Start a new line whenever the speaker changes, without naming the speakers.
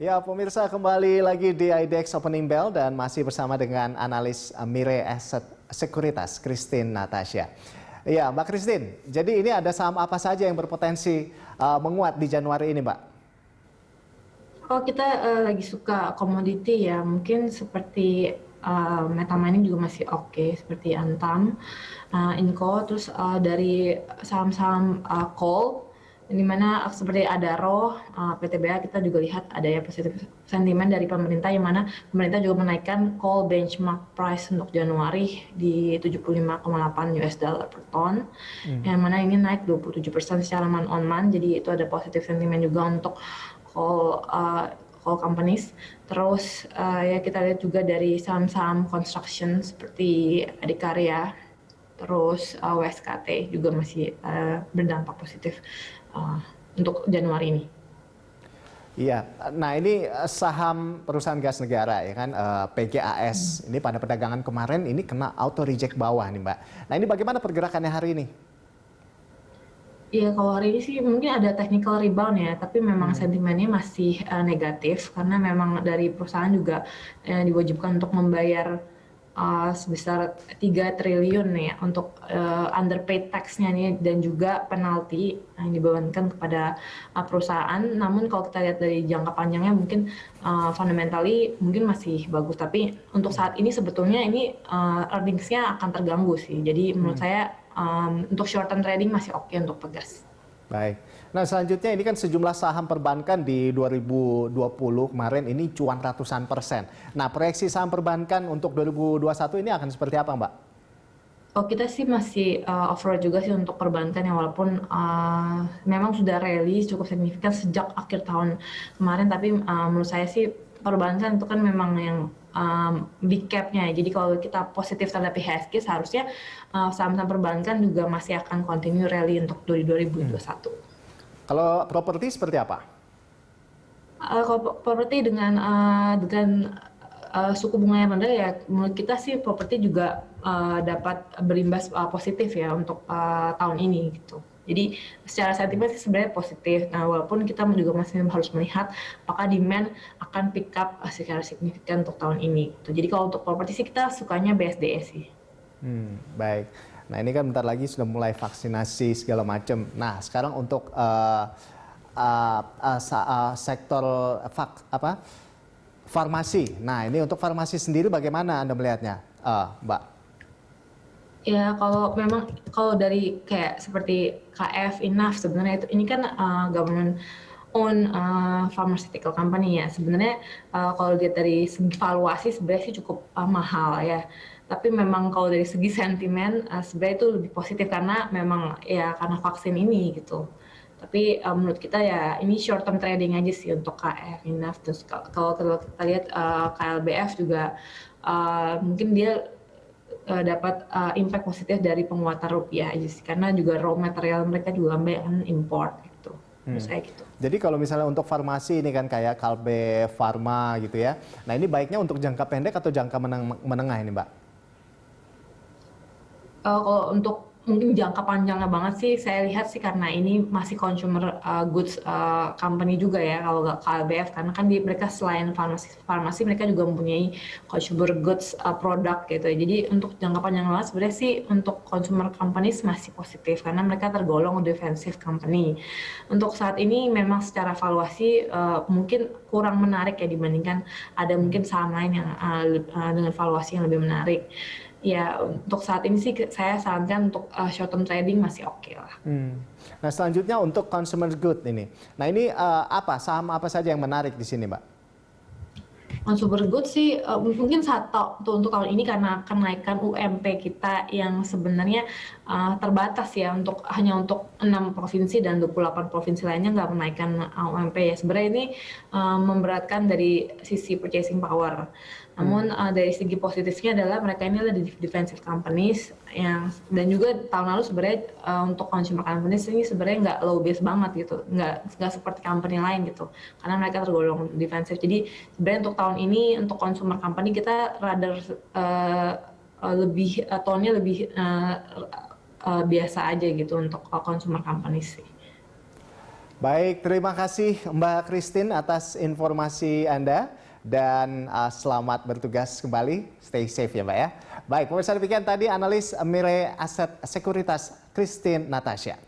Ya, pemirsa kembali lagi di IDX Opening Bell dan masih bersama dengan analis Mirae Asset Sekuritas, Christine Natasha. Ya, Mbak Christine, jadi ini ada saham apa saja yang berpotensi menguat di Januari ini, Mbak?
Kalau kita lagi suka komoditi ya, mungkin seperti metal mining juga masih oke, seperti Antam, Inco, terus dari saham-saham coal, di mana seperti Adaro, PTBA kita juga lihat ada ya positif sentimen dari pemerintah, yang mana pemerintah juga menaikkan coal benchmark price untuk Januari di 75,8 US dollar per ton, yang mana ini naik 27% secara month on month, jadi itu ada positif sentimen juga untuk coal companies. Terus ya kita lihat juga dari saham-saham construction seperti Adikarya, terus WSKT juga masih berdampak positif untuk Januari ini.
Iya, nah ini saham perusahaan gas negara ya kan, PGAS. Ini pada perdagangan kemarin ini kena auto reject bawah nih, Mbak. Nah ini bagaimana pergerakannya hari ini?
Iya, kalau hari ini sih mungkin ada technical rebound ya, tapi memang sentimennya masih negatif karena memang dari perusahaan juga diwajibkan untuk membayar sebesar 3 triliun ya untuk underpaid tax-nya nih, dan juga penalti yang dibebankan kepada perusahaan. Namun kalau kita lihat dari jangka panjangnya mungkin fundamentally mungkin masih bagus, tapi untuk saat ini sebetulnya ini earnings-nya akan terganggu sih. Jadi menurut saya untuk short term trading masih oke untuk Pegas.
Baik. Nah selanjutnya ini kan sejumlah saham perbankan di 2020 kemarin ini cuan ratusan persen. Nah proyeksi saham perbankan untuk 2021 ini akan seperti apa, Mbak?
Oh, kita sih masih overall juga sih untuk perbankan ya, walaupun memang sudah rally cukup signifikan sejak akhir tahun kemarin, tapi menurut saya sih perbankan itu kan memang yang big cap-nya. Jadi kalau kita positif terhadap IHSG, seharusnya saham-saham perbankan juga masih akan continue rally untuk 2021.
Kalau properti seperti apa?
Kalau properti dengan suku bunga yang rendah ya, menurut kita sih properti juga dapat berimbas positif ya untuk tahun ini gitu. Jadi secara sentimen sih sebenarnya positif. Nah, walaupun kita juga masih harus melihat apakah demand akan pick up secara signifikan untuk tahun ini gitu. Jadi kalau untuk properti sih kita sukanya BSDE sih.
Baik. Nah ini kan bentar lagi sudah mulai vaksinasi segala macam. Nah sekarang untuk sektor farmasi. Nah ini untuk farmasi sendiri bagaimana Anda melihatnya, Mbak?
Ya, kalau dari kayak seperti KF, Inaf sebenarnya itu ini kan government own pharmaceutical company ya. Sebenarnya kalau lihat dari segi valuasi sebenarnya sih cukup mahal ya. Tapi memang kalau dari segi sentimen sebenarnya itu lebih positif karena memang ya karena vaksin ini gitu. Tapi menurut kita ya ini short term trading aja sih untuk KF, Inaf. Terus kalau kita lihat KLBF juga mungkin dia dapat impact positif dari penguatan rupiah aja sih, karena juga raw material mereka juga ambil import gitu. Menurut saya gitu.
Jadi kalau misalnya untuk farmasi ini kan kayak Kalbe Farma gitu ya. Nah ini baiknya untuk jangka pendek atau jangka menengah ini, Mbak?
Kalau untuk mungkin jangka panjangnya banget sih, saya lihat sih karena ini masih consumer goods company juga ya, kalau nggak KLBF, karena kan mereka selain farmasi mereka juga mempunyai consumer goods produk gitu. Jadi untuk jangka panjang banget sebenarnya sih untuk consumer companies masih positif karena mereka tergolong defensive company. Untuk saat ini memang secara valuasi mungkin kurang menarik ya dibandingkan ada mungkin saham lain yang dengan valuasi yang lebih menarik. Ya, untuk saat ini sih saya sarankan untuk short term trading masih oke lah.
Nah selanjutnya untuk consumer good ini. Nah ini saham apa saja yang menarik di sini, Mbak?
Consumer goods sih mungkin untuk tahun ini karena kenaikan UMP kita yang sebenarnya terbatas ya, hanya untuk 6 provinsi dan 28 provinsi lainnya nggak menaikkan UMP ya. Sebenarnya ini memberatkan dari sisi purchasing power. Namun dari segi positifnya adalah mereka ini adalah defensive companies dan juga tahun lalu sebenarnya untuk consumer companies ini sebenarnya nggak low base banget gitu, nggak seperti company lain gitu, karena mereka tergolong defensif. Jadi sebenarnya untuk tahun ini untuk consumer company kita rather lebih tone-nya lebih biasa aja gitu untuk consumer companies sih.
Baik, terima kasih Mbak Christine atas informasi Anda dan selamat bertugas kembali. Stay safe ya Mbak ya. Baik, pemirsa demikian tadi analis Mirae Asset Sekuritas Christine Natasha.